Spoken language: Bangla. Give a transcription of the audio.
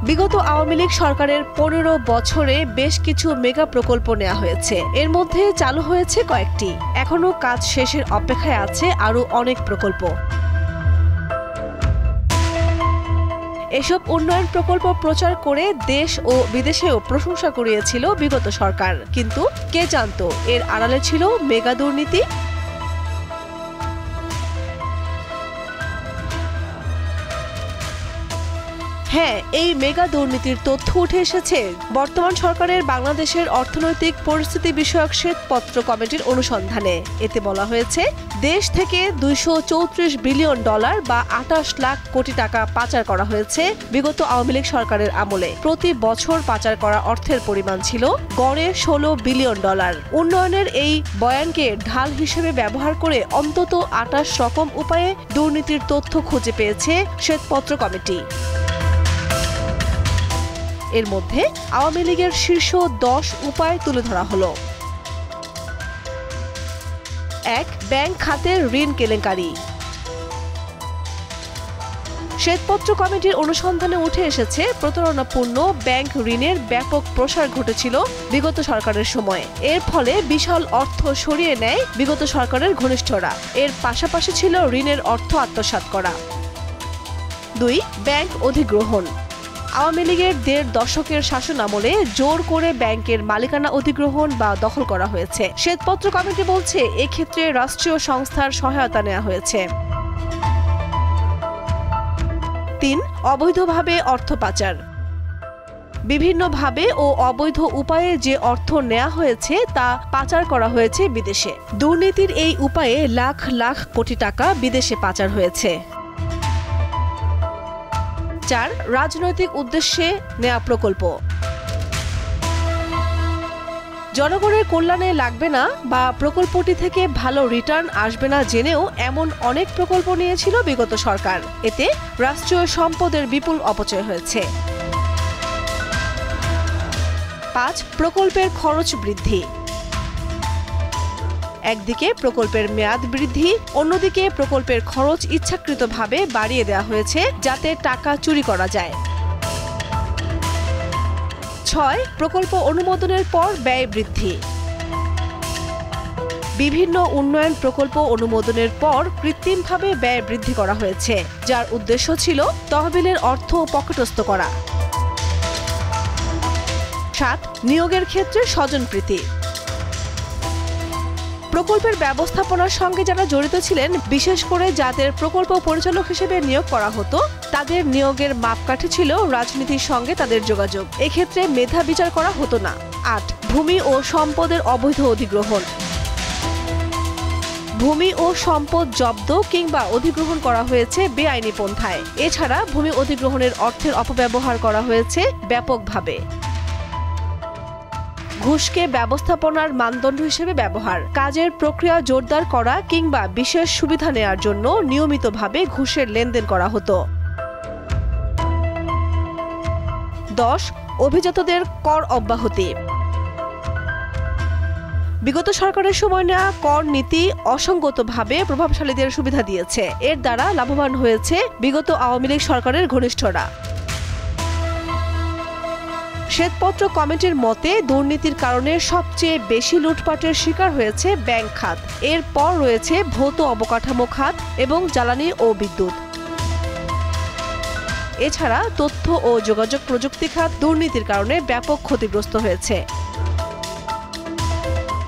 বিগত আওয়ামী লীগ সরকারের ১৫ বছরে বেশ কিছু মেগা প্রকল্প নেওয়া হয়েছে। এর মধ্যে চালু হয়েছে কয়েকটি, এখনো কাজ শেষের অপেক্ষায় আছে আরও অনেক প্রকল্প। এসব উন্নয়ন প্রকল্প প্রচার করে দেশ ও বিদেশেও প্রশংসা কুড়িয়েছিল বিগত সরকার, কিন্তু কে জানতো এর আড়ালে ছিল মেগা দুর্নীতি। হ্যাঁ, এই মেগা দুর্নীতির তথ্য উঠে এসেছে বর্তমান সরকারের বাংলাদেশের অর্থনৈতিক পরিস্থিতি বিষয়ক শ্বেতপত্র কমিটির অনুসন্ধানে। এতে বলা হয়েছে, দেশ থেকে $234 বিলিয়ন বা ২৮ লাখ কোটি টাকা পাচার করা হয়েছে বিগত আওয়ামী লীগ সরকারের আমলে। প্রতি বছর পাচার করা অর্থের পরিমাণ ছিল গড়ে $16 বিলিয়ন। উন্নয়নের এই বয়ানকে ঢাল হিসেবে ব্যবহার করে অন্তত ২৮ রকম উপায়ে দুর্নীতির তথ্য খুঁজে পেয়েছে শ্বেতপত্র কমিটি। এর মধ্যে আওয়ামী লীগের শীর্ষ ১০ উপায় তুলে ধরা হলো। ১. ব্যাংক খাতের ঋণ কেলেঙ্কারি। শ্বেতপত্র কমিটির অনুসন্ধানে উঠে এসেছে, প্রতারণাপূর্ণ ব্যাংক ঋণের ব্যাপক প্রসার ঘটেছিল বিগত সরকারের সময়ে। এর ফলে বিশাল অর্থ সরিয়ে নেয় বিগত সরকারের ঘনিষ্ঠরা। এর পাশাপাশি ছিল ঋণের অর্থ আত্মসাৎ করা। ২. ব্যাংক অধিগ্রহণ। আওয়ামী লীগের ১.৫ দশকের শাসন আমলে জোর করে ব্যাংকের মালিকানা অধিগ্রহণ বা দখল করা হয়েছে। শ্বেতপত্র কমিটি বলছে, এক্ষেত্রে রাষ্ট্রীয় সংস্থার সহায়তা নেওয়া হয়েছে। ৩. অবৈধভাবে অর্থ পাচার। বিভিন্নভাবে ও অবৈধ উপায়ে যে অর্থ নেওয়া হয়েছে তা পাচার করা হয়েছে বিদেশে। দুর্নীতির এই উপায়ে লাখ লাখ কোটি টাকা বিদেশে পাচার হয়েছে। ৪. রাজনৈতিক উদ্দেশ্যে নেয়া প্রকল্প। জনগণের কল্যাণে লাগবে না বা প্রকল্পটি থেকে ভালো রিটার্ন আসবে না জেনেও এমন অনেক প্রকল্প নিয়েছিল বিগত সরকার। এতে রাষ্ট্রীয় সম্পদের বিপুল অপচয় হয়েছে। ৫. প্রকল্পের খরচ বৃদ্ধি। একদিকে প্রকল্পের মেয়াদ বৃদ্ধি, অন্যদিকে প্রকল্পের খরচ ইচ্ছাকৃতভাবে বাড়িয়ে দেওয়া হয়েছে যাতে টাকা চুরি করা যায়। ৬. প্রকল্প অনুমোদনের পর ব্যয় বৃদ্ধি। বিভিন্ন উন্নয়ন প্রকল্প অনুমোদনের পর কৃত্রিমভাবে ব্যয় বৃদ্ধি করা হয়েছে, যার উদ্দেশ্য ছিল তহবিলের অর্থ পকেটস্থ করা। ৭. নিয়োগের ক্ষেত্রে স্বজনপ্রীতি। প্রকল্পের ব্যবস্থাপনার সঙ্গে যারা জড়িত ছিলেন, বিশেষ করে যাদের প্রকল্প পরিচালক হিসেবে নিয়োগ করা হতো, তাদের নিয়োগের মাপকাঠি ছিল রাজনীতির সঙ্গে তাদের যোগাযোগ। এক্ষেত্রে মেধা বিচার করা হতো না। ৮. ভূমি ও সম্পদের অবৈধ অধিগ্রহণ। ভূমি ও সম্পদ জব্দ কিংবা অধিগ্রহণ করা হয়েছে বেআইনি পন্থায়। এছাড়া ভূমি অধিগ্রহণের অর্থের অপব্যবহার করা হয়েছে ব্যাপকভাবে। ঘুষকে ব্যবস্থাপনার মানদণ্ড হিসেবে ব্যবহার, কাজের প্রক্রিয়া জোরদার করা কিংবা বিশেষ সুবিধা নেয়ার জন্য নিয়মিতভাবে ঘুষের লেনদেন করা হতো। ১০. অভিজাতদের কর অব্যাহতি। বিগত সরকারের সময় নেওয়া কর নীতি অসঙ্গতভাবে প্রভাবশালীদের সুবিধা দিয়েছে। এর দ্বারা লাভবান হয়েছে বিগত আওয়ামী লীগ সরকারের ঘনিষ্ঠরা। শ্বেতপত্র কমিটির মতে, দুর্নীতির কারণে সবচেয়ে বেশি লুটপাটের শিকার হয়েছে ব্যাংক খাত। এরপর রয়েছে ভৌত অবকাঠামো খাত এবং জ্বালানি ও বিদ্যুৎ। এছাড়া তথ্য ও যোগাযোগ প্রযুক্তি খাত দুর্নীতির কারণে ব্যাপক ক্ষতিগ্রস্ত হয়েছে।